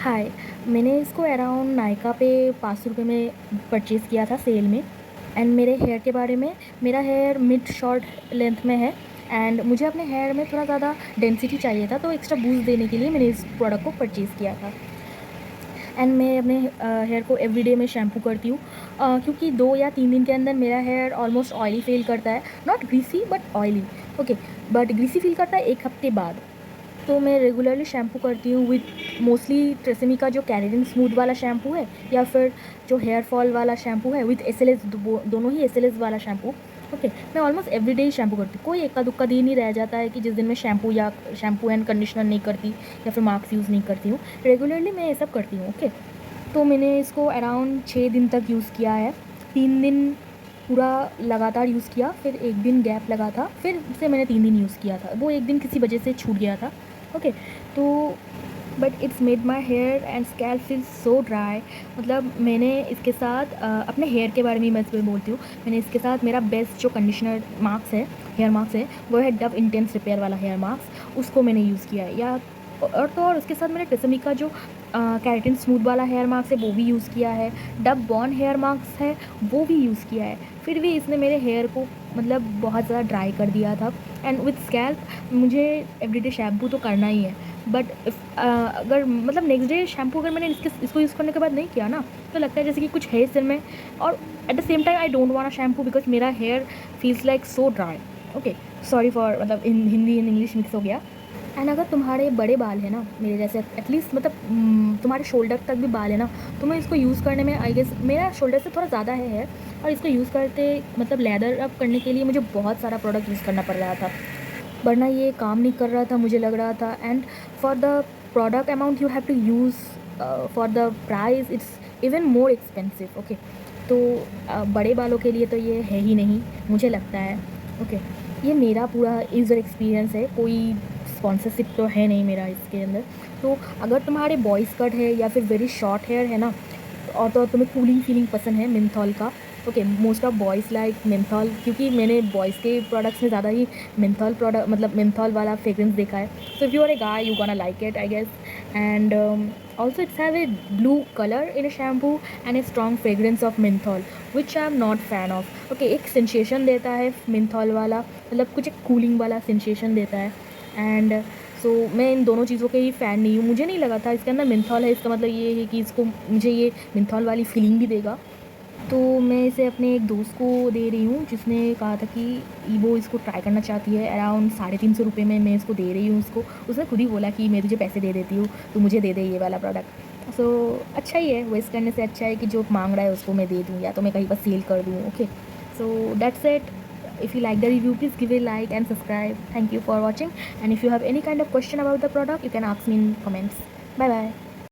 हाय। मैंने इसको अराउंड नायका पे 500 रुपये में परचेज़ किया था सेल में। एंड मेरे हेयर के बारे में, मेरा हेयर मिड शॉर्ट लेंथ में है एंड मुझे अपने हेयर में थोड़ा ज़्यादा डेंसिटी चाहिए था, तो एक्स्ट्रा बूस्ट देने के लिए मैंने इस प्रोडक्ट को परचेज़ किया था। एंड मैं अपने हेयर को एवरीडे में शैम्पू करती हूँ, क्योंकि 2 या 3 दिन के अंदर मेरा हेयर ऑलमोस्ट ऑयली फील करता है। Not greasy but oily, okay. But greasy feel करता है 1 हफ्ते बाद। तो मैं रेगुलरली शैम्पू करती हूँ विथ मोस्टली ट्रेसेमी का जो केराटिन स्मूथ वाला शैम्पू है, या फिर जो हेयर फॉल वाला शैम्पू है विथ एसएलएस, दोनों ही एसएलएस वाला शैम्पू। ओके, मैं ऑलमोस्ट एवरीडे ही शैम्पू करती हूँ। कोई एका दुक्का दिन ही रह जाता है कि जिस दिन मैं शैम्पू एंड कंडीशनर नहीं करती या फिर मास्क यूज़ नहीं करती हूँ। रेगुलरली मैं ये सब करती हूँ। ओके, तो मैंने इसको अराउंड 6 दिन तक यूज़ किया है। 3 दिन पूरा लगातार यूज़ किया, फिर 1 दिन गैप लगा था, फिर से मैंने 3 दिन यूज़ किया था। वो 1 दिन किसी वजह से छूट गया था। ओके, तो but it's made my hair and scalp feel so dry. मतलब मैंने इसके साथ अपने हेयर के बारे में मैं इसमें बोलती हूँ। मैंने इसके साथ मेरा बेस्ट जो कंडीशनर मास्क है, हेयर मास्क है, वो है डव इंटेंस रिपेयर वाला हेयर मास्क। उसको मैंने यूज़ किया है। या और उसके साथ मैंने ट्रेसेमी का जो केराटिन स्मूथ वाला हेयर मास्क है वो भी यूज़ किया है। डव बॉर्न हेयर मास्क है वो भी यूज़ किया है। फिर भी इसने मेरे हेयर को मतलब बहुत ज़्यादा ड्राई कर दिया था। एंड विथ स्कैल्प मुझे एवरीडे शैम्पू तो करना ही है, बट अगर मतलब नेक्स्ट डे शैम्पू अगर मैंने इसको यूज़ करने के बाद नहीं किया ना, तो लगता है जैसे कि कुछ है सिर में। और at the same time I don't want a shampoo because मेरा hair feels like so dry. Okay, sorry for मतलब in Hindi and English mix हो गया। एंड अगर तुम्हारे बड़े बाल है ना, मेरे जैसे एटलीस्ट मतलब तुम्हारे शोल्डर तक भी बाल है ना, तो मैं इसको यूज़ करने में आई गेस मेरा शोल्डर से थोड़ा ज़्यादा है हेयर, और इसको यूज़ करते मतलब लेदर अप करने के लिए मुझे बहुत सारा प्रोडक्ट यूज़ करना पड़ रहा था, वरना ये काम नहीं कर रहा था मुझे लग रहा था। And for the product amount you have to use, for the price it's even more expensive. Okay, तो बड़े बालों के लिए तो ये है ही नहीं मुझे लगता है। ओके, ये मेरा पूरा यूज़र एक्सपीरियंस है, कोई स्पॉन्सरशिप तो है नहीं मेरा इसके अंदर। तो अगर तुम्हारे बॉयज़ कट है या फिर वेरी शॉर्ट हेयर है ना, और तो तुम्हें कूलिंग फीलिंग पसंद है मिंथॉल का। Okay, most of boys like menthol, क्योंकि मैंने बॉयज़ के प्रोडक्ट्स में ज़्यादा ही मिंथॉल प्रोडक्ट मतलब मिंथॉल वाला फ्रेग्रेंस देखा है। So if you are a guy you gonna like it I guess. And also it's have a blue color in a shampoo and a strong fragrance of menthol which I am not fan of. Okay, एक sensation देता है menthol वाला, मतलब कुछ एक cooling वाला sensation देता है। एंड सो मैं इन दोनों चीज़ों के ही फ़ैन नहीं हूँ। मुझे नहीं लगा था इसके अंदर मिंथॉल है, इसका मतलब ये है कि इसको मुझे ये मिंथॉल वाली फीलिंग भी देगा। तो मैं इसे अपने एक दोस्त को दे रही हूँ जिसने कहा था कि वो इसको ट्राई करना चाहती है। अराउंड 350 रुपये में मैं इसको दे रही हूँ उसको। उसने खुद ही बोला कि मैं तुझे पैसे दे देती हूँ, तो मुझे दे दे ये वाला प्रोडक्ट। सो अच्छा ही है, वेस्ट करने से अच्छा है कि जो मांग रहा है उसको मैं दे दूँ, या तो मैं कहीं पर सेल कर दूँ। Okay, so that's it. If you like the review, please give a like and subscribe. Thank you for watching. And if you have any kind of question about the product, you can ask me in comments. Bye bye.